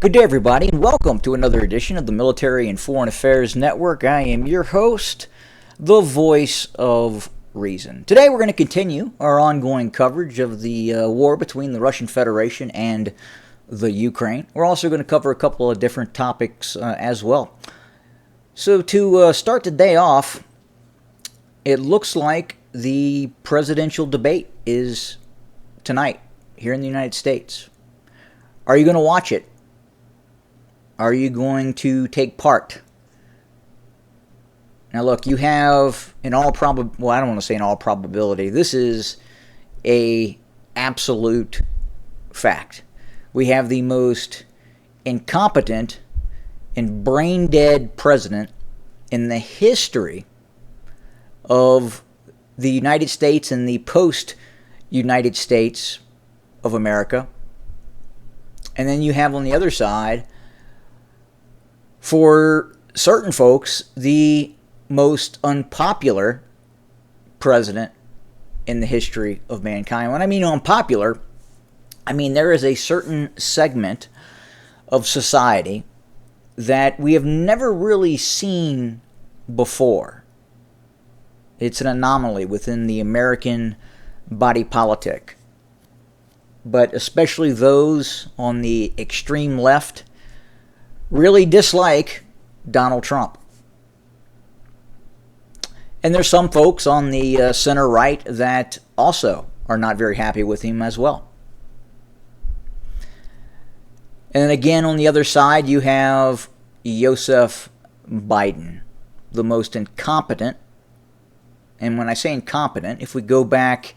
Good day, everybody, and welcome to another edition of the Military and Foreign Affairs Network. I am your host, the voice of reason. Today, we're going to continue our ongoing coverage of the war between the Russian Federation and the Ukraine. We're also going to cover a couple of different topics as well. So, to start the day off, it looks like the presidential debate is tonight here in the United States. Are you going to watch it? Are you going to take part? Now look, you have I don't want to say in all probability, this is a absolute fact. We have the most incompetent and brain-dead president in the history of the United States and the post-United States of America. And then you have on the other side, for certain folks, the most unpopular president in the history of mankind. When I mean unpopular, I mean there is a certain segment of society that we have never really seen before. It's an anomaly within the American body politic. But especially those on the extreme left really dislike Donald Trump. And there's some folks on the center right that also are not very happy with him as well. And then again, on the other side, you have Joseph Biden, the most incompetent. And when I say incompetent, if we go back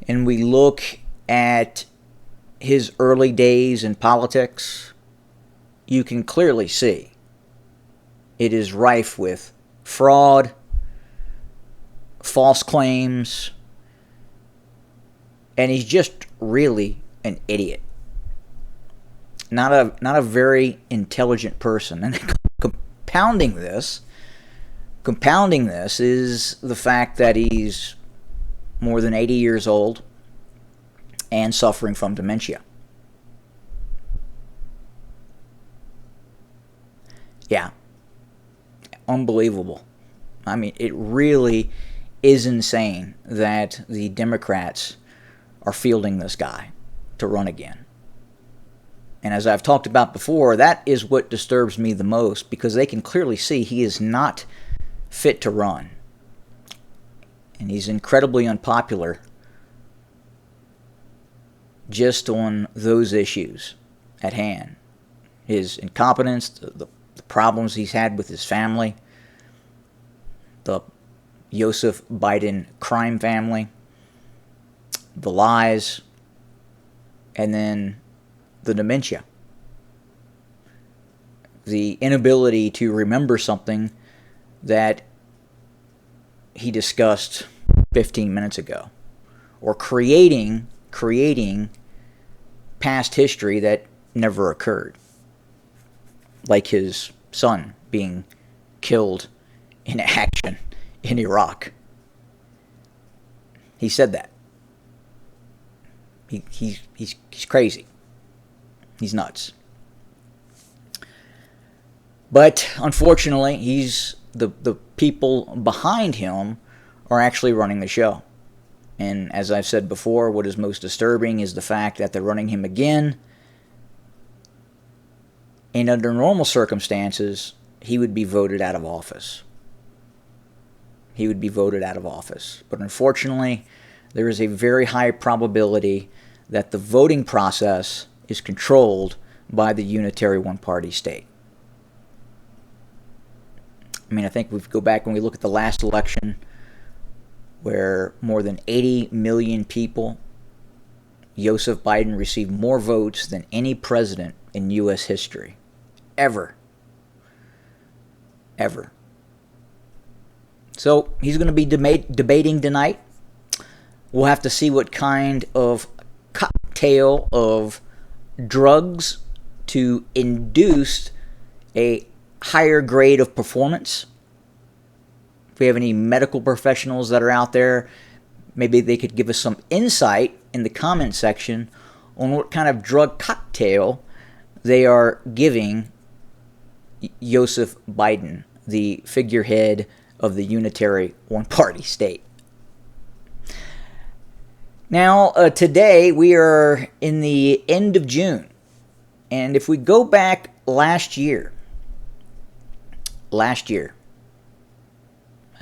and we look at his early days in politics, you can clearly see it is rife with fraud, false claims, and he's just really an idiot. Not a very intelligent person. And compounding this is the fact that he's more than 80 years old and suffering from dementia. Yeah, unbelievable. I mean, it really is insane that the Democrats are fielding this guy to run again. And as I've talked about before, that is what disturbs me the most, because they can clearly see he is not fit to run. And he's incredibly unpopular just on those issues at hand. His incompetence, the problems he's had with his family, the Joseph Biden crime family, the lies, and then the dementia. The inability to remember something that he discussed 15 minutes ago. Or creating past history that never occurred. Like his son being killed in action in Iraq. He said that. He's crazy. He's nuts. But unfortunately, the people behind him are actually running the show. And as I've said before, what is most disturbing is the fact that they're running him again. And under normal circumstances, he would be voted out of office. He would be voted out of office. But unfortunately, there is a very high probability that the voting process is controlled by the unitary one-party state. I mean, I think we go back and we look at the last election where more than 80 million people, Joseph Biden received more votes than any president in U.S. history. Ever. So he's going to be debating tonight. We'll have to see what kind of cocktail of drugs to induce a higher grade of performance. If we have any medical professionals that are out there, maybe they could give us some insight in the comment section on what kind of drug cocktail they are giving Joseph Biden, the figurehead of the unitary one-party state. Now, today we are in the end of June, and if we go back last year, I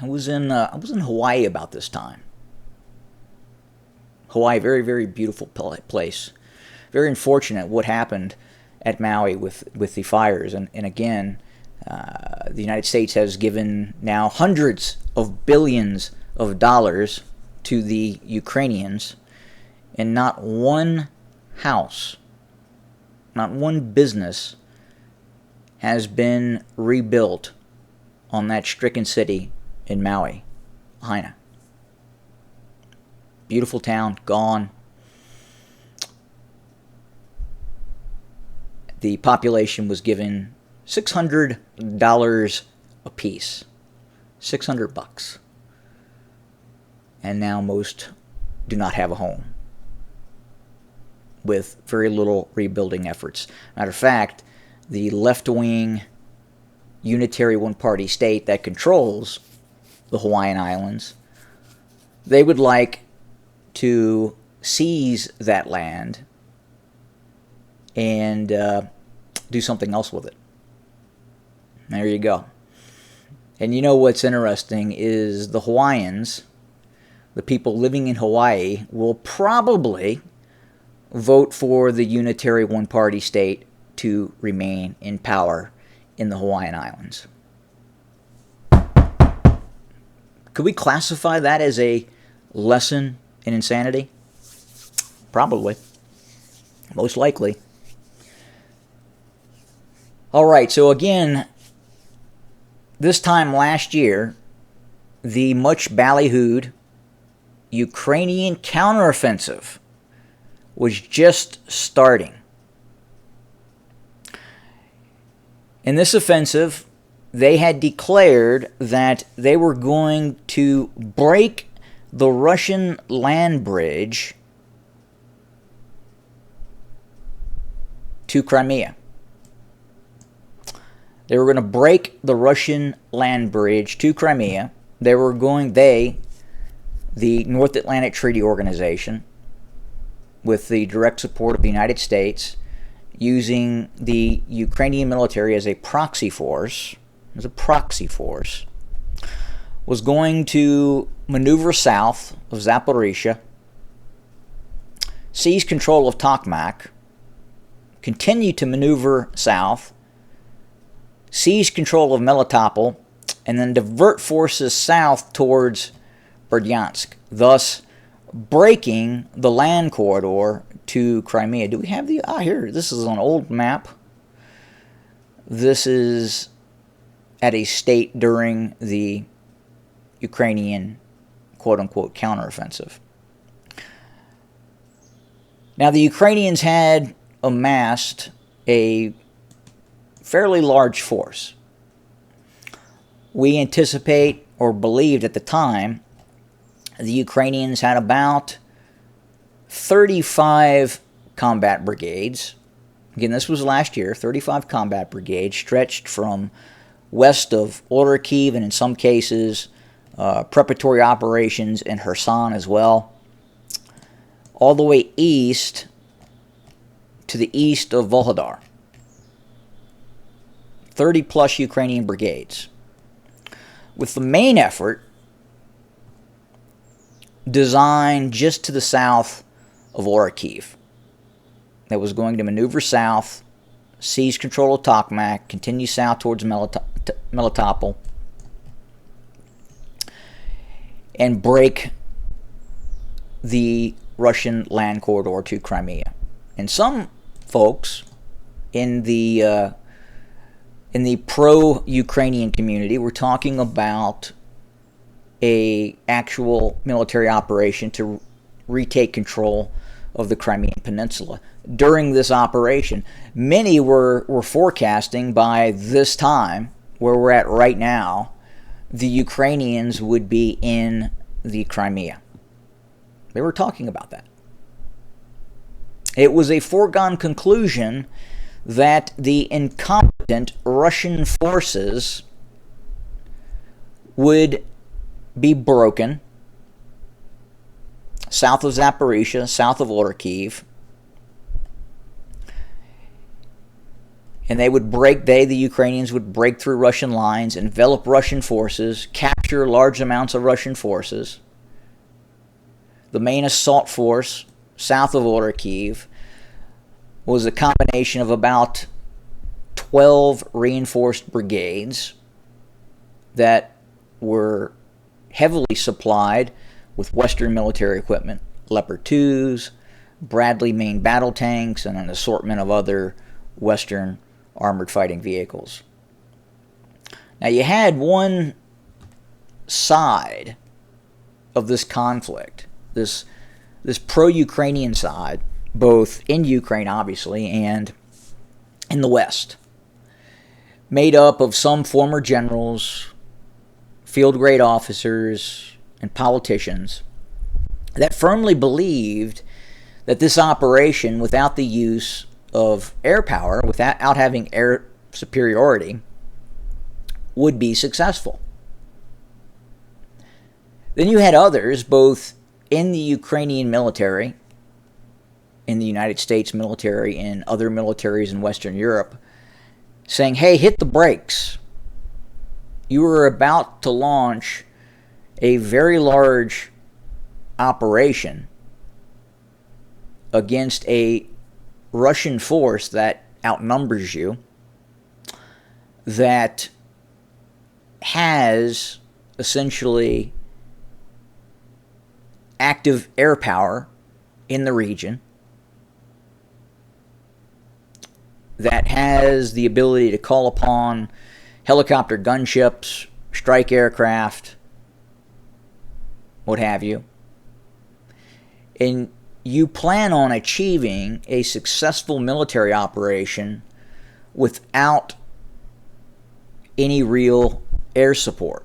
was in Hawaii about this time. Hawaii, very, very beautiful place. Very unfortunate what happened at Maui with the fires. And again, the United States has given now hundreds of billions of dollars to the Ukrainians, and not one house, not one business has been rebuilt on that stricken city in Maui, Lahaina. Beautiful town, gone. The population was given $600 a piece. $600. And now most do not have a home, with very little rebuilding efforts. Matter of fact, the left-wing unitary one-party state that controls the Hawaiian Islands, they would like to seize that land and do something else with it. There you go. And you know what's interesting is the Hawaiians, the people living in Hawaii, will probably vote for the unitary one-party state to remain in power in the Hawaiian Islands. Could we classify that as a lesson in insanity? Probably. Most likely. All right, so again, this time last year, the much ballyhooed Ukrainian counteroffensive was just starting. In this offensive, they had declared that they were going to break the Russian land bridge to Crimea. They were going to break the Russian land bridge to Crimea. The North Atlantic Treaty Organization, with the direct support of the United States, using the Ukrainian military as a proxy force, was going to maneuver south of Zaporizhia, seize control of Tokmak, continue to maneuver south, seize control of Melitopol, and then divert forces south towards Berdyansk, thus breaking the land corridor to Crimea. Do we have the... here, this is an old map. This is at a state during the Ukrainian quote-unquote counteroffensive. Now, the Ukrainians had amassed a fairly large force. We anticipate, or believed at the time, the Ukrainians had about 35 combat brigades. Again, this was last year. 35 combat brigades stretched from west of Orikhiv, and in some cases preparatory operations in Kherson as well, all the way east to the east of Volhodar. 30 plus Ukrainian brigades, with the main effort designed just to the south of Orikhiv, that was going to maneuver south, seize control of Tokmak, continue south towards Melitopol, and break the Russian land corridor to Crimea. And some folks in the pro-Ukrainian community were talking about a actual military operation to retake control of the Crimean Peninsula. During this operation, many were forecasting by this time, where we're at right now, the Ukrainians would be in the Crimea. They were talking about that. It was a foregone conclusion that the incompetent Russian forces would be broken south of Zaporizhia, south of Kyiv, and the Ukrainians would break through Russian lines, envelop Russian forces, capture large amounts of Russian forces. The main assault force south of Kyiv was a combination of about 12 reinforced brigades that were heavily supplied with Western military equipment, Leopard 2s, Bradley main battle tanks, and an assortment of other Western armored fighting vehicles. Now, you had one side of this conflict, this pro-Ukrainian side, both in Ukraine, obviously, and in the West, made up of some former generals, field-grade officers, and politicians that firmly believed that this operation, without the use of air power, without having air superiority, would be successful. Then you had others, both in the Ukrainian military, in the United States military, and other militaries in Western Europe, saying, hey, hit the brakes. You were about to launch a very large operation against a Russian force that outnumbers you, that has essentially active air power in the region, that has the ability to call upon helicopter gunships, strike aircraft, what have you. And you plan on achieving a successful military operation without any real air support,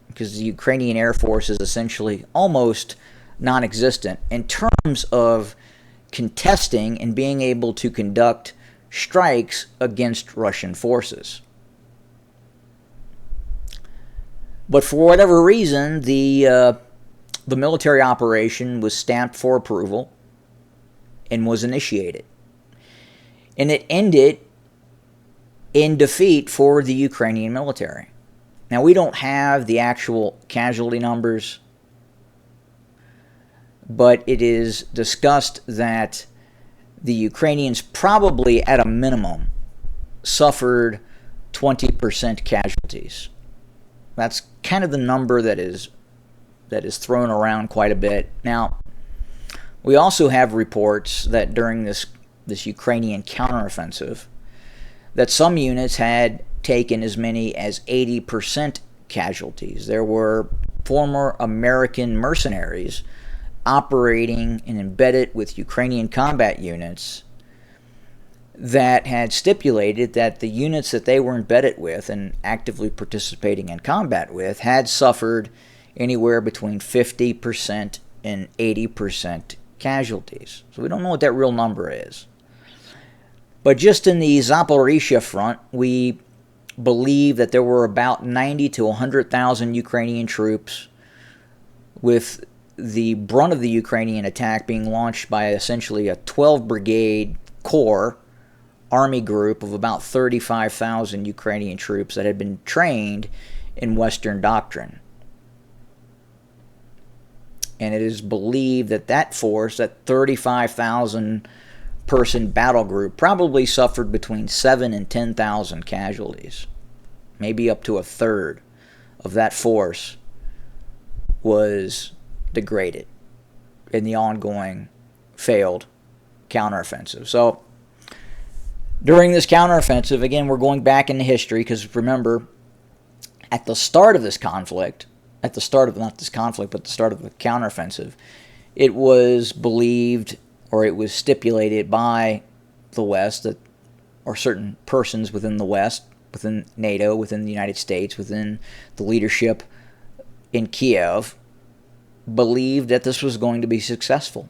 because the Ukrainian Air Force is essentially almost non-existent in terms of contesting and being able to conduct strikes against Russian forces. But for whatever reason, the military operation was stamped for approval and was initiated. And it ended in defeat for the Ukrainian military. Now, we don't have the actual casualty numbers, but it is discussed that the Ukrainians probably, at a minimum, suffered 20% casualties. That's kind of the number that is thrown around quite a bit. Now, we also have reports that during this Ukrainian counteroffensive, that some units had taken as many as 80% casualties. There were former American mercenaries operating and embedded with Ukrainian combat units that had stipulated that the units that they were embedded with and actively participating in combat with had suffered anywhere between 50% and 80% casualties. So we don't know what that real number is. But just in the Zaporizhia front, we believe that there were about 90 to 100,000 Ukrainian troops, with the brunt of the Ukrainian attack being launched by essentially a 12-brigade corps army group of about 35,000 Ukrainian troops that had been trained in Western doctrine. And it is believed that that force, that 35,000 person battle group, probably suffered between 7,000 and 10,000 casualties. Maybe up to a third of that force was degraded in the ongoing failed counteroffensive. So during this counteroffensive, again, we're going back into history, because remember, at the start of this conflict, at the start of the counteroffensive, it was believed, or it was stipulated by the West, that, or certain persons within the West, within NATO, within the United States, within the leadership in Kiev, believed that this was going to be successful.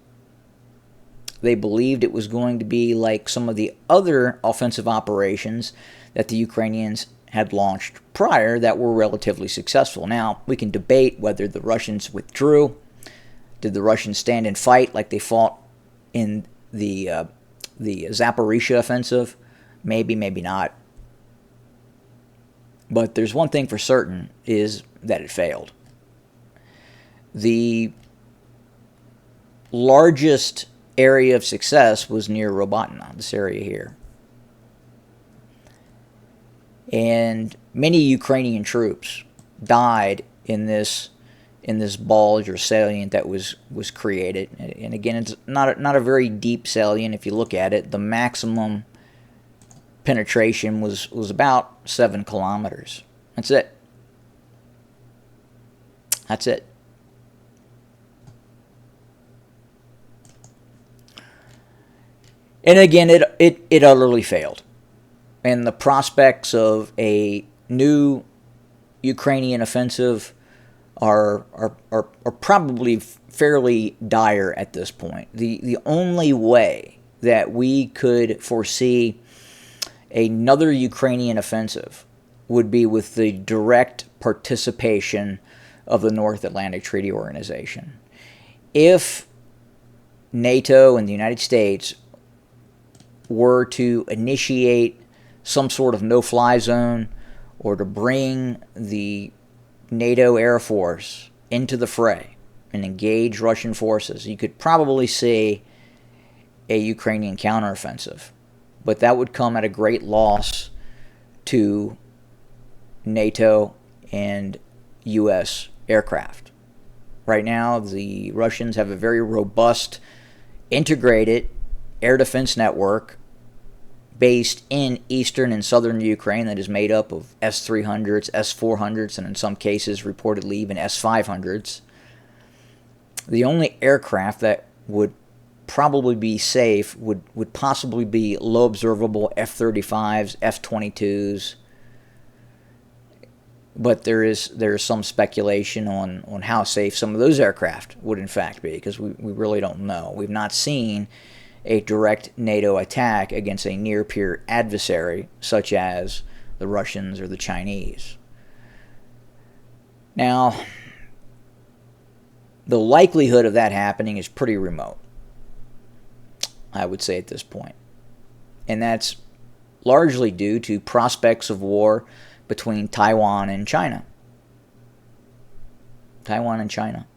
They believed it was going to be like some of the other offensive operations that the Ukrainians had launched prior that were relatively successful. Now, we can debate whether the Russians withdrew. Did the Russians stand and fight like they fought in the Zaporizhia offensive? Maybe, maybe not. But there's one thing for certain, is that it failed. The largest area of success was near Robotyne, this area here. And many Ukrainian troops died in this bulge or salient that was created. And again, it's not a very deep salient if you look at it. The maximum penetration was about 7 kilometers. That's it. That's it. And again, it utterly failed. And the prospects of a new Ukrainian offensive are probably fairly dire at this point. The only way that we could foresee another Ukrainian offensive would be with the direct participation of the North Atlantic Treaty Organization. If NATO and the United States were to initiate some sort of no-fly zone or to bring the NATO Air Force into the fray and engage Russian forces, you could probably see a Ukrainian counteroffensive. But that would come at a great loss to NATO and U.S. aircraft. Right now, the Russians have a very robust, integrated air defense network based in eastern and southern Ukraine that is made up of S-300s, S-400s, and in some cases reportedly even S-500s. The only aircraft that would probably be safe would possibly be low observable F-35s, F-22s. But there is some speculation on how safe some of those aircraft would in fact be, because we really don't know. We've not seen a direct NATO attack against a near-peer adversary such as the Russians or the Chinese. Now, the likelihood of that happening is pretty remote, I would say at this point. And that's largely due to prospects of war between Taiwan and China. Taiwan and China.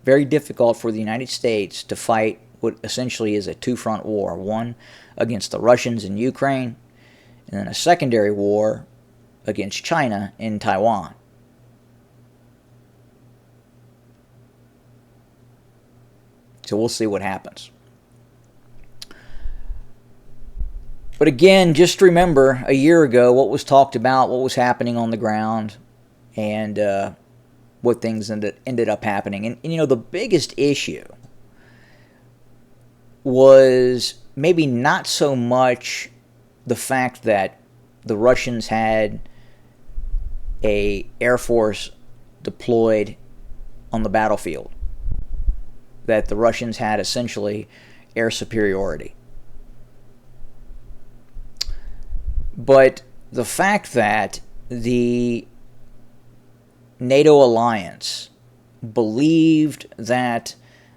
Very difficult for the United States to fight what essentially is a two-front war. One against the Russians in Ukraine, and then a secondary war against China in Taiwan. So we'll see what happens. But again, just remember, a year ago, what was talked about, what was happening on the ground, and what things ended up happening. And you know, the biggest issue was maybe not so much the fact that the Russians had a Air Force deployed on the battlefield, that the Russians had essentially air superiority. But the fact that the NATO alliance believed that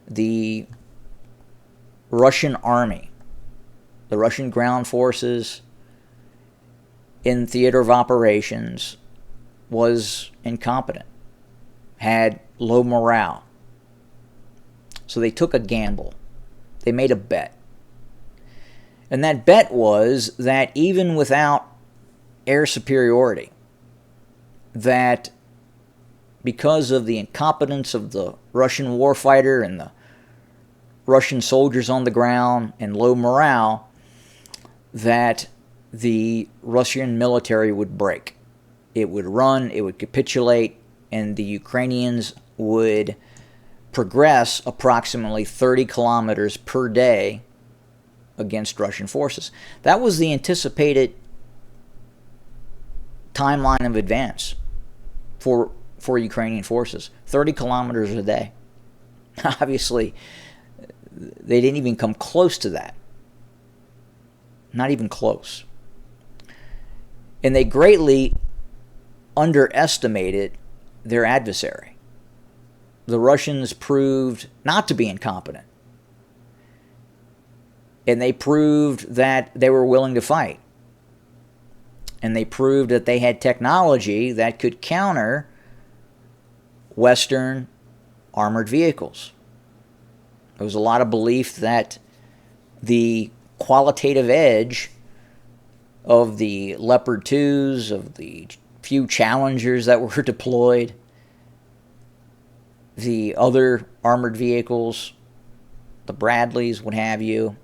the Russian army, the Russian ground forces in theater of operations, was incompetent, had low morale. So they took a gamble. They made a bet. And that bet was that even without air superiority, that because of the incompetence of the Russian warfighter and the Russian soldiers on the ground and low morale, that the Russian military would break. It would run, it would capitulate, and the Ukrainians would progress approximately 30 kilometers per day against Russian forces. That was the anticipated timeline of advance for Ukrainian forces. 30 kilometers a day. Obviously, They didn't even come close to that. Not even close. And they greatly underestimated their adversary. The Russians proved not to be incompetent. And they proved that they were willing to fight. And they proved that they had technology that could counter Western armored vehicles. There was a lot of belief that the qualitative edge of the Leopard 2s, of the few Challengers that were deployed, the other armored vehicles, the Bradleys, what have you,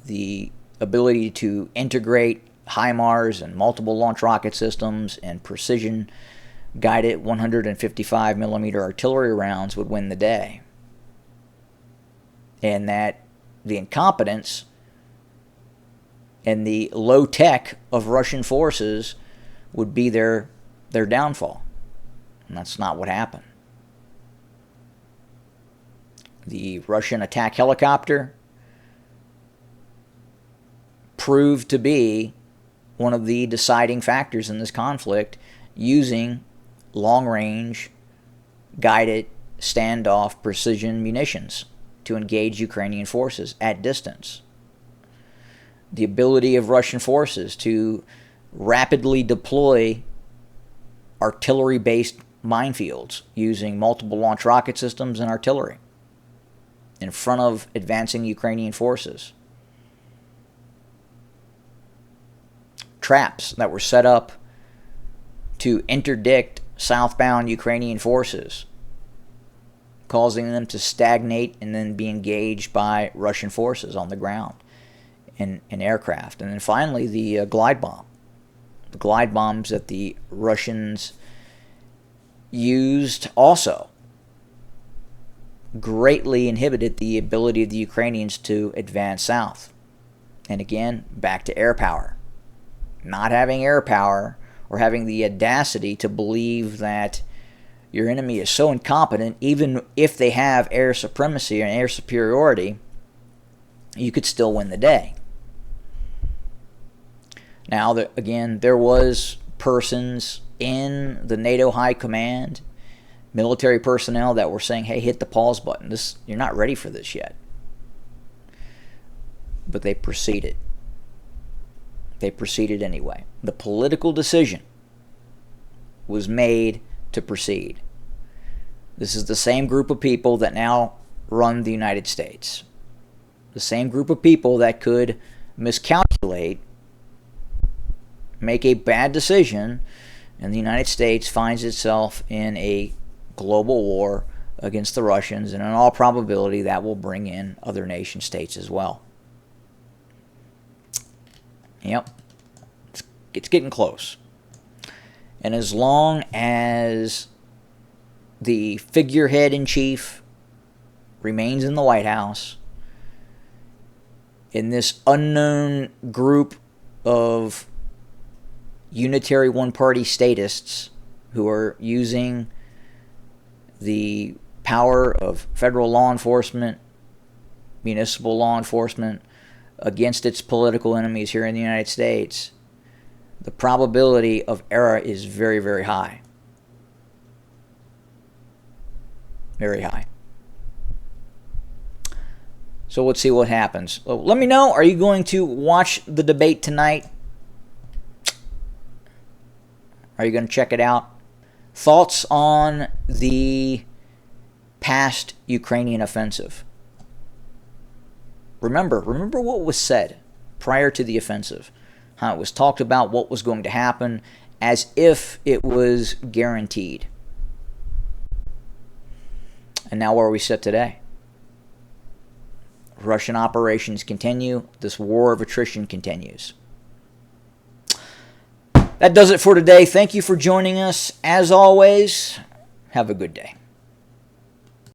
the ability to integrate HIMARS and multiple launch rocket systems and precision guided 155 millimeter artillery rounds would win the day. And that the incompetence and the low tech of Russian forces would be their downfall. And that's not what happened. The Russian attack helicopter proved to be one of the deciding factors in this conflict, using long-range guided standoff precision munitions to engage Ukrainian forces at distance. The ability of Russian forces to rapidly deploy artillery-based minefields using multiple launch rocket systems and artillery in front of advancing Ukrainian forces. Traps that were set up to interdict southbound Ukrainian forces, causing them to stagnate and then be engaged by Russian forces on the ground and aircraft. And then finally, the glide bomb. The glide bombs that the Russians used also greatly inhibited the ability of the Ukrainians to advance south. And again, back to air power. Not having air power, or having the audacity to believe that your enemy is so incompetent, even if they have air supremacy and air superiority, you could still win the day. Now, again, there was persons in the NATO High Command, military personnel, that were saying, hey, hit the pause button. You're not ready for this yet. But they proceeded. They proceeded anyway. The political decision was made to proceed. This is the same group of people that now run the United States. The same group of people that could miscalculate, make a bad decision, and the United States finds itself in a global war against the Russians, and in all probability that will bring in other nation states as well. Yep, it's getting close. And as long as the figurehead in chief remains in the White House, in this unknown group of unitary one-party statists who are using the power of federal law enforcement, municipal law enforcement, against its political enemies here in the United States, the probability of error is very, very high. Very high. So let's see what happens. Let me know, are you going to watch the debate tonight? Are you going to check it out? Thoughts on the past Ukrainian offensive? Remember what was said prior to the offensive. How it was talked about what was going to happen as if it was guaranteed. And now where we sit today. Russian operations continue. This war of attrition continues. That does it for today. Thank you for joining us. As always, have a good day.